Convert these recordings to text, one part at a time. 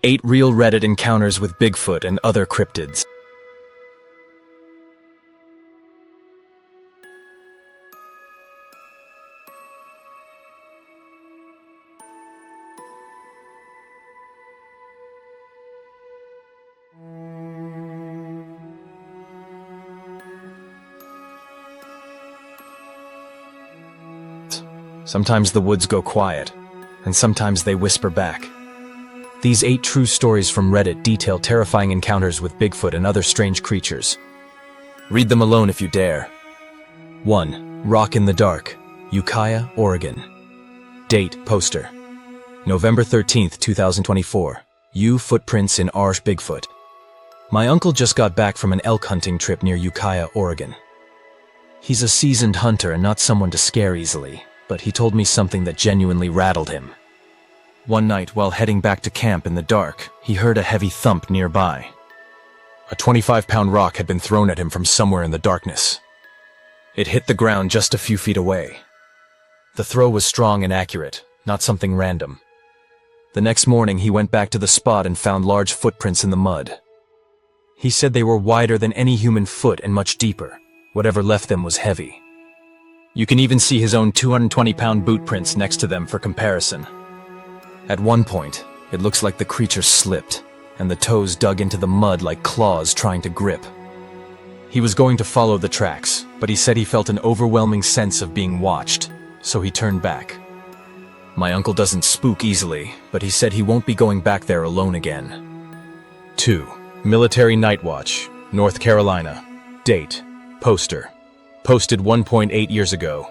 8 real Reddit encounters with Bigfoot and other cryptids. Sometimes the woods go quiet, and sometimes they whisper back. These 8 true stories from Reddit detail terrifying encounters with Bigfoot and other strange creatures. Read them alone if you dare. 1. Rock in the Dark, Ukiah, Oregon. Date, poster. November 13th, 2024. Footprints in Arsh Bigfoot. My uncle just got back from an elk hunting trip near Ukiah, Oregon. He's a seasoned hunter and not someone to scare easily, but he told me something that genuinely rattled him. One night, while heading back to camp in the dark, he heard a heavy thump nearby. A 25-pound rock had been thrown at him from somewhere in the darkness. It hit the ground just a few feet away. The throw was strong and accurate, not something random. The next morning, he went back to the spot and found large footprints in the mud. He said they were wider than any human foot and much deeper. Whatever left them was heavy. You can even see his own 220-pound boot prints next to them for comparison. At one point, it looks like the creature slipped, and the toes dug into the mud like claws trying to grip. He was going to follow the tracks, but he said he felt an overwhelming sense of being watched, so he turned back. My uncle doesn't spook easily, but he said he won't be going back there alone again. 2. Military Night Watch, North Carolina. Date, poster. Posted 1.8 years ago,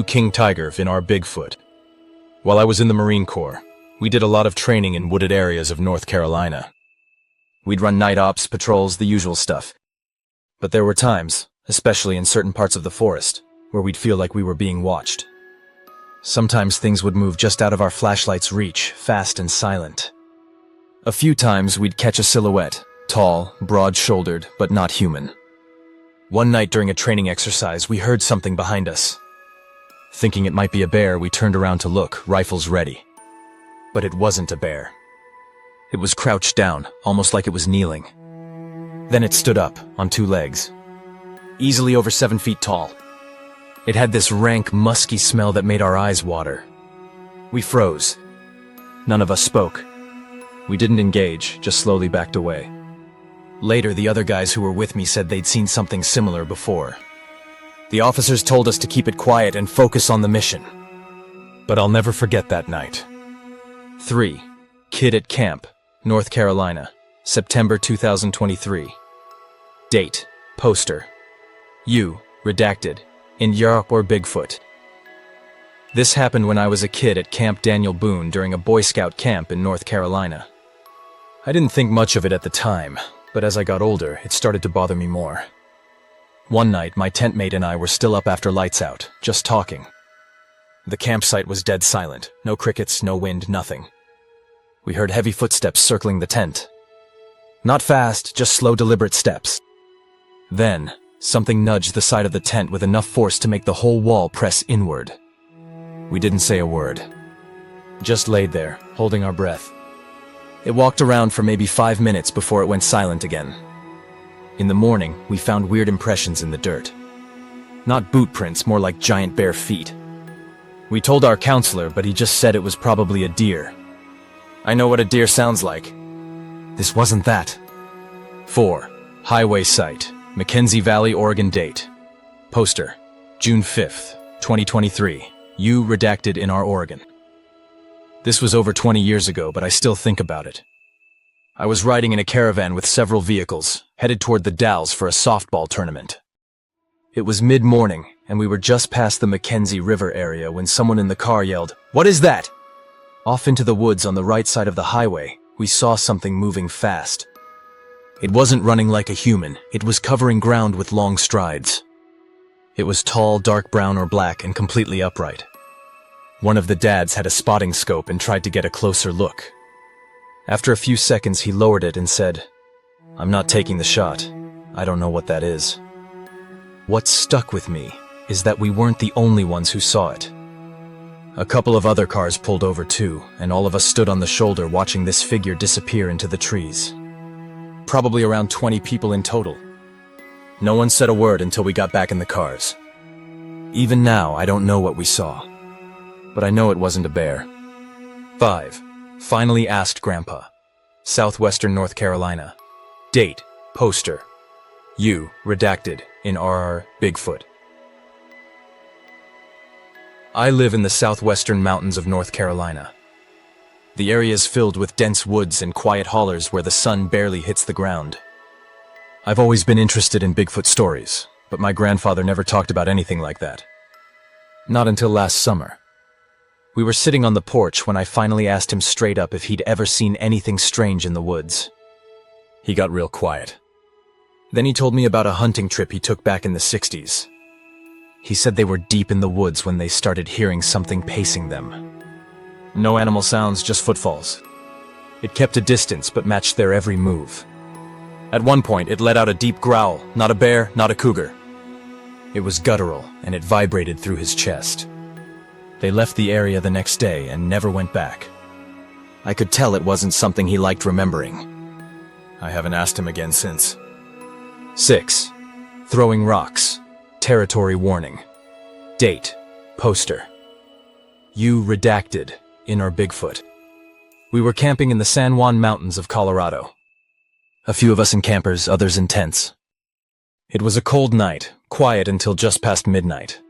King Tiger in our Bigfoot. While I was in the Marine Corps, we did a lot of training in wooded areas of North Carolina. We'd run night ops, patrols, the usual stuff. But there were times, especially in certain parts of the forest, where we'd feel like we were being watched. Sometimes things would move just out of our flashlight's reach, fast and silent. A few times we'd catch a silhouette, tall, broad-shouldered, but not human. One night during a training exercise, we heard something behind us. Thinking it might be a bear, we turned around to look, rifles ready. But it wasn't a bear. It was crouched down, almost like it was kneeling. Then it stood up, on 2 legs. Easily over 7 feet tall. It had this rank, musky smell that made our eyes water. We froze. None of us spoke. We didn't engage, just slowly backed away. Later, the other guys who were with me said they'd seen something similar before. The officers told us to keep it quiet and focus on the mission. But I'll never forget that night. 3. Kid at Camp, North Carolina, September 2023. Date, poster. Redacted, in Europe or Bigfoot. This happened when I was a kid at Camp Daniel Boone during a Boy Scout camp in North Carolina. I didn't think much of it at the time, but as I got older, it started to bother me more. One night, my tent mate and I were still up after lights out, just talking. The campsite was dead silent, no crickets, no wind, nothing. We heard heavy footsteps circling the tent. Not fast, just slow, deliberate steps. Then, something nudged the side of the tent with enough force to make the whole wall press inward. We didn't say a word. Just laid there, holding our breath. It walked around for maybe 5 minutes before it went silent again. In the morning, we found weird impressions in the dirt. Not boot prints, more like giant bare feet. We told our counselor, but he just said it was probably a deer. I know what a deer sounds like. This wasn't that. 4. Highway Site, McKenzie Valley, Oregon. Date, poster, June 5th, 2023. Redacted in our Oregon. This was over 20 years ago, but I still think about it. I was riding in a caravan with several vehicles, headed toward the Dalles for a softball tournament. It was mid-morning, and we were just past the McKenzie River area when someone in the car yelled, "What is that?" Off into the woods on the right side of the highway, we saw something moving fast. It wasn't running like a human, it was covering ground with long strides. It was tall, dark brown or black, and completely upright. One of the dads had a spotting scope and tried to get a closer look. After a few seconds, he lowered it and said, "I'm not taking the shot. I don't know what that is." What stuck with me is that we weren't the only ones who saw it. A couple of other cars pulled over too, and all of us stood on the shoulder watching this figure disappear into the trees. Probably around 20 people in total. No one said a word until we got back in the cars. Even now, I don't know what we saw, but I know it wasn't a bear. 5. Finally asked Grandpa. Southwestern North Carolina. Date, poster. U, redacted, in RR, Bigfoot. I live in the southwestern mountains of North Carolina. The area is filled with dense woods and quiet hollers where the sun barely hits the ground. I've always been interested in Bigfoot stories, but my grandfather never talked about anything like that. Not until last summer. We were sitting on the porch when I finally asked him straight up if he'd ever seen anything strange in the woods. He got real quiet. Then he told me about a hunting trip he took back in the 60s. He said they were deep in the woods when they started hearing something pacing them. No animal sounds, just footfalls. It kept a distance but matched their every move. At one point, it let out a deep growl, not a bear, not a cougar. It was guttural, and it vibrated through his chest. They left the area the next day and never went back. I could tell it wasn't something he liked remembering. I haven't asked him again since. 6. Throwing rocks. Territory warning. Date. Poster. U, redacted, in our Bigfoot. We were camping in the San Juan Mountains of Colorado. A few of us in campers, others in tents. It was a cold night, quiet until just past midnight.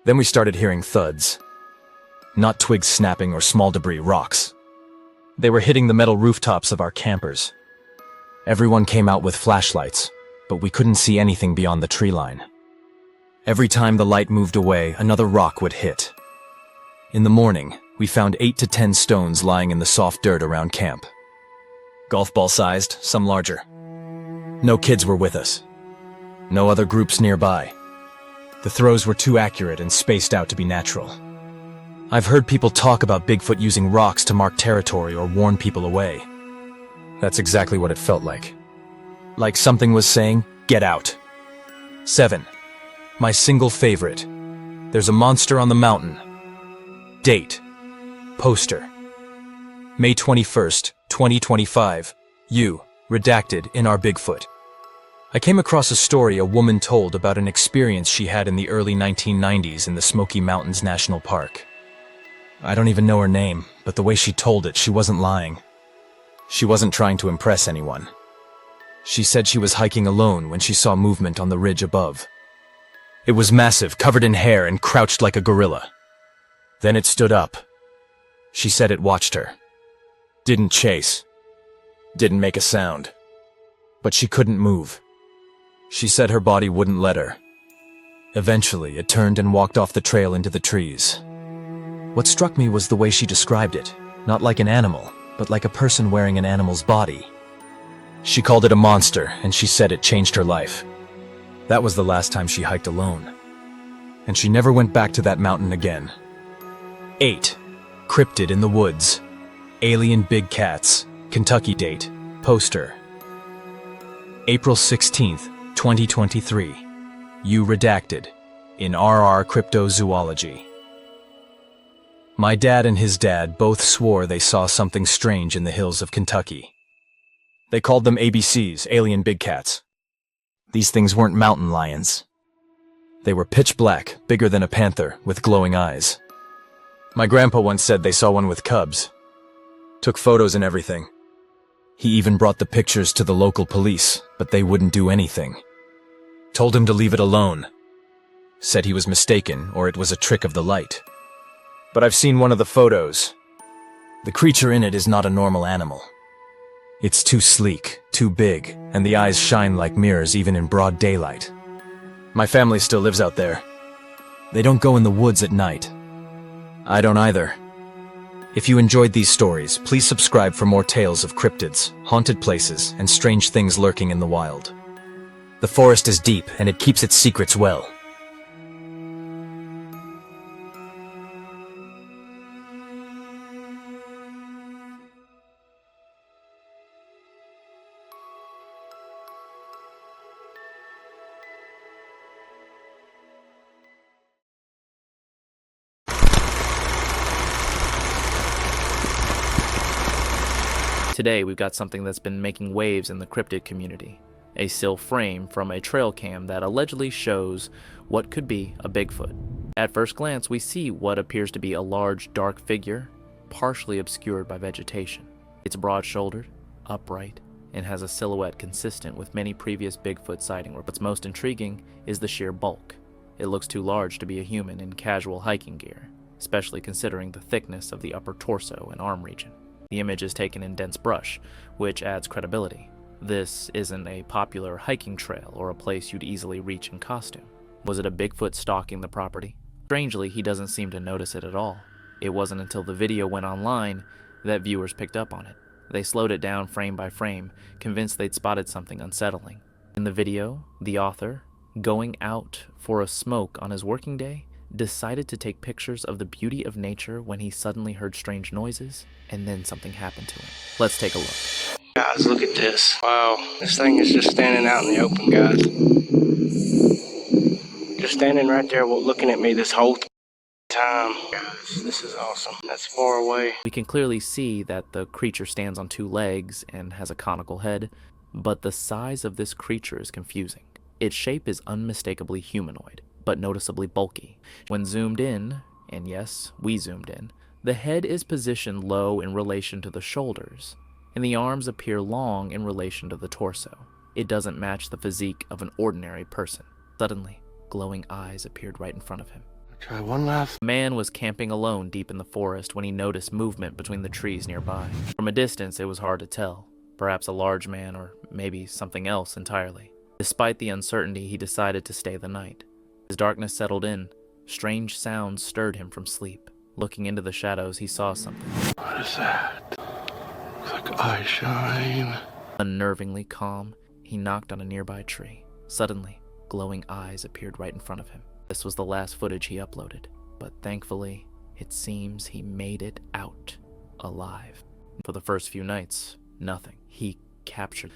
Then we started hearing thuds. Not twigs snapping or small debris, rocks. They were hitting the metal rooftops of our campers. Everyone came out with flashlights, but we couldn't see anything beyond the tree line. Every time the light moved away, another rock would hit. In the morning, we found 8 to 10 stones lying in the soft dirt around camp. Golf ball sized, some larger. No kids were with us. No other groups nearby. The throws were too accurate and spaced out to be natural. I've heard people talk about Bigfoot using rocks to mark territory or warn people away. That's exactly what it felt like. Like something was saying, get out. 7. My single favorite. There's a monster on the mountain. Date. Poster. May 21st, 2025. U, redacted, in our Bigfoot. I came across a story a woman told about an experience she had in the early 1990s in the Smoky Mountains National Park. I don't even know her name, but the way she told it, she wasn't lying. She wasn't trying to impress anyone. She said she was hiking alone when she saw movement on the ridge above. It was massive, covered in hair, and crouched like a gorilla. Then it stood up. She said it watched her. Didn't chase. Didn't make a sound. But she couldn't move. She said her body wouldn't let her. Eventually, it turned and walked off the trail into the trees. What struck me was the way she described it, not like an animal, but like a person wearing an animal's body. She called it a monster, and she said it changed her life. That was the last time she hiked alone. And she never went back to that mountain again. 8. Cryptid in the woods. Alien big cats. Kentucky date. Poster. April 16th, 2023. U, redacted. In RR Cryptozoology. My dad and his dad both swore they saw something strange in the hills of Kentucky. They called them ABCs, alien big cats. These things weren't mountain lions. They were pitch black, bigger than a panther, with glowing eyes. My grandpa once said they saw one with cubs. Took photos and everything. He even brought the pictures to the local police, but they wouldn't do anything. Told him to leave it alone. Said he was mistaken, or it was a trick of the light. But I've seen one of the photos. The creature in it is not a normal animal. It's too sleek, too big, and the eyes shine like mirrors even in broad daylight. My family still lives out there. They don't go in the woods at night. I don't either. If you enjoyed these stories, please subscribe for more tales of cryptids, haunted places, and strange things lurking in the wild. The forest is deep, and it keeps its secrets well. Today, we've got something that's been making waves in the cryptid community. A still frame from a trail cam that allegedly shows what could be a Bigfoot. At first glance, we see what appears to be a large, dark figure, partially obscured by vegetation. It's broad-shouldered, upright, and has a silhouette consistent with many previous Bigfoot sightings. What's most intriguing is the sheer bulk. It looks too large to be a human in casual hiking gear, especially considering the thickness of the upper torso and arm region. The image is taken in dense brush, which adds credibility. This isn't a popular hiking trail or a place you'd easily reach in costume. Was it a Bigfoot stalking the property? Strangely, he doesn't seem to notice it at all. It wasn't until the video went online that viewers picked up on it. They slowed it down frame by frame, convinced they'd spotted something unsettling. In the video, the author, going out for a smoke on his working day, decided to take pictures of the beauty of nature when he suddenly heard strange noises, and then something happened to him. Let's take a look. Guys, look at this. Wow, this thing is just standing out in the open, guys. Just standing right there looking at me this whole time. Guys, this is awesome. That's far away. We can clearly see that the creature stands on two legs and has a conical head, but the size of this creature is confusing. Its shape is unmistakably humanoid, but noticeably bulky. When zoomed in, and yes, we zoomed in, the head is positioned low in relation to the shoulders, and the arms appear long in relation to the torso. It doesn't match the physique of an ordinary person. Suddenly, glowing eyes appeared right in front of him. Try one last. A man was camping alone deep in the forest when he noticed movement between the trees nearby. From a distance, it was hard to tell. Perhaps a large man, or maybe something else entirely. Despite the uncertainty, he decided to stay the night. As darkness settled in, strange sounds stirred him from sleep. Looking into the shadows, he saw something. What is that? Looks like eye shine. Unnervingly calm, he knocked on a nearby tree. Suddenly, glowing eyes appeared right in front of him. This was the last footage he uploaded, but thankfully, it seems he made it out alive. For the first few nights, nothing. He captured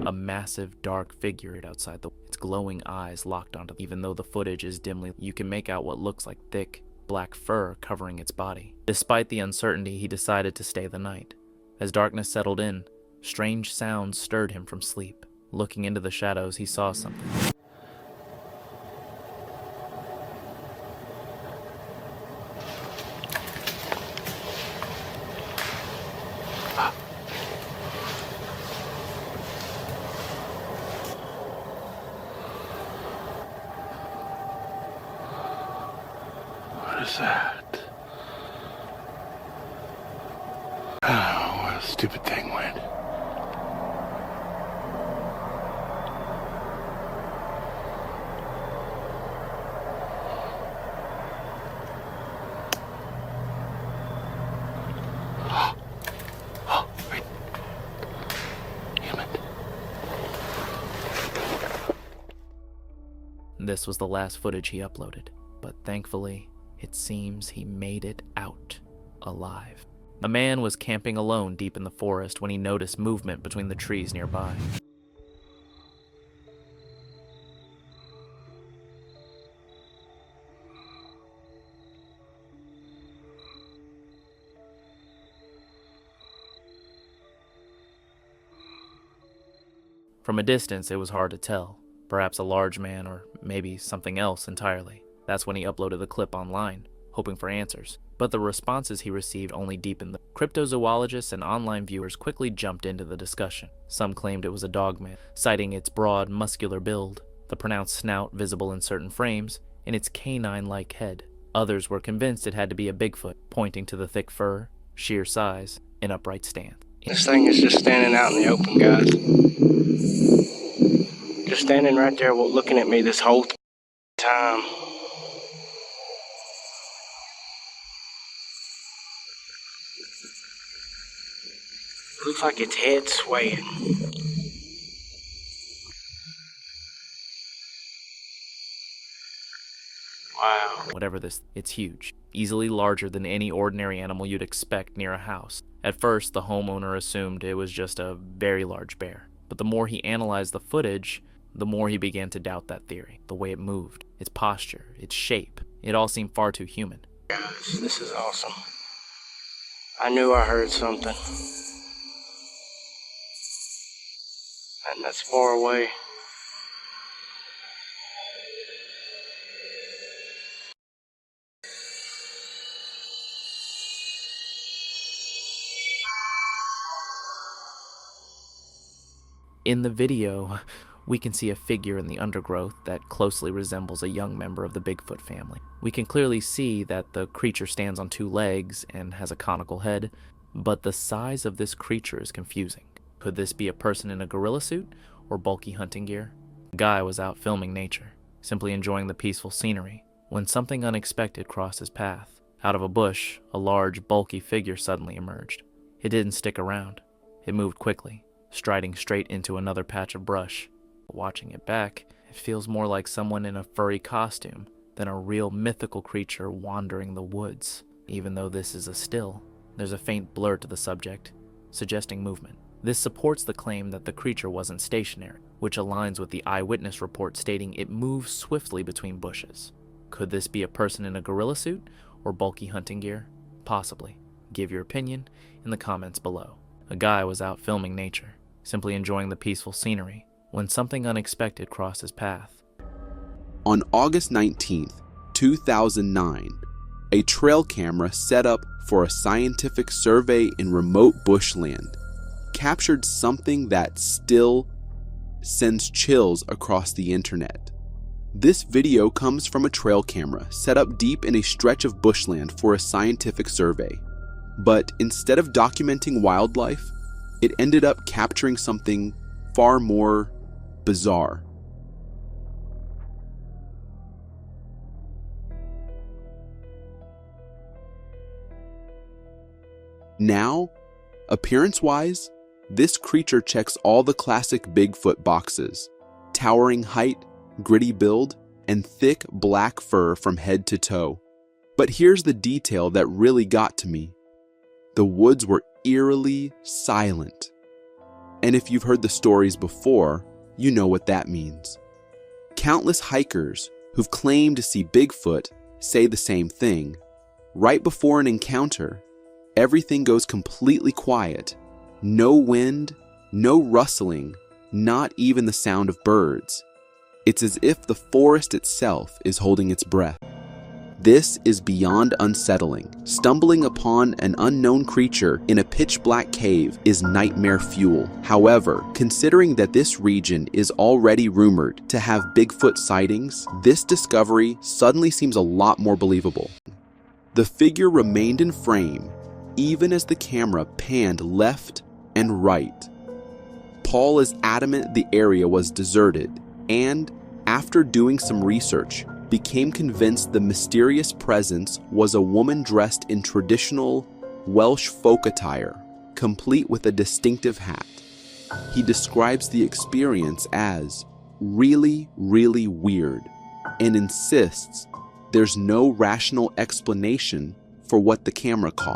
a massive dark figure outside its glowing eyes locked onto. Even though the footage is dimly, you can make out what looks like thick, black fur covering its body. Despite the uncertainty, he decided to stay the night. As darkness settled in, strange sounds stirred him from sleep. Looking into the shadows, he saw something. What is that? I don't know where the stupid thing went. Oh, wait. Damn it. This was the last footage he uploaded, but thankfully, it seems he made it out alive. A man was camping alone deep in the forest when he noticed movement between the trees nearby. From a distance, it was hard to tell. Perhaps a large man, or maybe something else entirely. That's when he uploaded the clip online, hoping for answers. But the responses he received only deepened the cryptozoologists and online viewers quickly jumped into the discussion. Some claimed it was a dogman, citing its broad, muscular build, the pronounced snout visible in certain frames, and its canine-like head. Others were convinced it had to be a Bigfoot, pointing to the thick fur, sheer size, and upright stance. This thing is just standing out in the open, guys. Just standing right there looking at me this whole time. Looks like its head swaying. Wow. Whatever this, it's huge. Easily larger than any ordinary animal you'd expect near a house. At first, the homeowner assumed it was just a very large bear. But the more he analyzed the footage, the more he began to doubt that theory. The way it moved, its posture, its shape, it all seemed far too human. Guys, this is awesome. I knew I heard something. And that's far away. In the video, we can see a figure in the undergrowth that closely resembles a young member of the Bigfoot family. We can clearly see that the creature stands on two legs and has a conical head, but the size of this creature is confusing. Could this be a person in a gorilla suit or bulky hunting gear? The guy was out filming nature, simply enjoying the peaceful scenery, when something unexpected crossed his path. Out of a bush, a large, bulky figure suddenly emerged. It didn't stick around. It moved quickly, striding straight into another patch of brush. Watching it back, it feels more like someone in a furry costume than a real mythical creature wandering the woods. Even though this is a still, there's a faint blur to the subject, suggesting movement. This supports the claim that the creature wasn't stationary, which aligns with the eyewitness report stating it moves swiftly between bushes. Could this be a person in a gorilla suit or bulky hunting gear? Possibly. Give your opinion in the comments below. A guy was out filming nature, simply enjoying the peaceful scenery, when something unexpected crossed his path. On August 19th, 2009, a trail camera set up for a scientific survey in remote bushland captured something that still sends chills across the internet. This video comes from a trail camera set up deep in a stretch of bushland for a scientific survey. But instead of documenting wildlife, it ended up capturing something far more bizarre. Now, appearance-wise, this creature checks all the classic Bigfoot boxes: towering height, gritty build, and thick black fur from head to toe. But here's the detail that really got to me. The woods were eerily silent. And if you've heard the stories before, you know what that means. Countless hikers who've claimed to see Bigfoot say the same thing. Right before an encounter, everything goes completely quiet. No wind, no rustling, not even the sound of birds. It's as if the forest itself is holding its breath. This is beyond unsettling. Stumbling upon an unknown creature in a pitch-black cave is nightmare fuel. However, considering that this region is already rumored to have Bigfoot sightings, this discovery suddenly seems a lot more believable. The figure remained in frame, even as the camera panned left and right. Paul is adamant the area was deserted, and, after doing some research, became convinced the mysterious presence was a woman dressed in traditional Welsh folk attire, complete with a distinctive hat. He describes the experience as really, really weird, and insists there's no rational explanation for what the camera caught.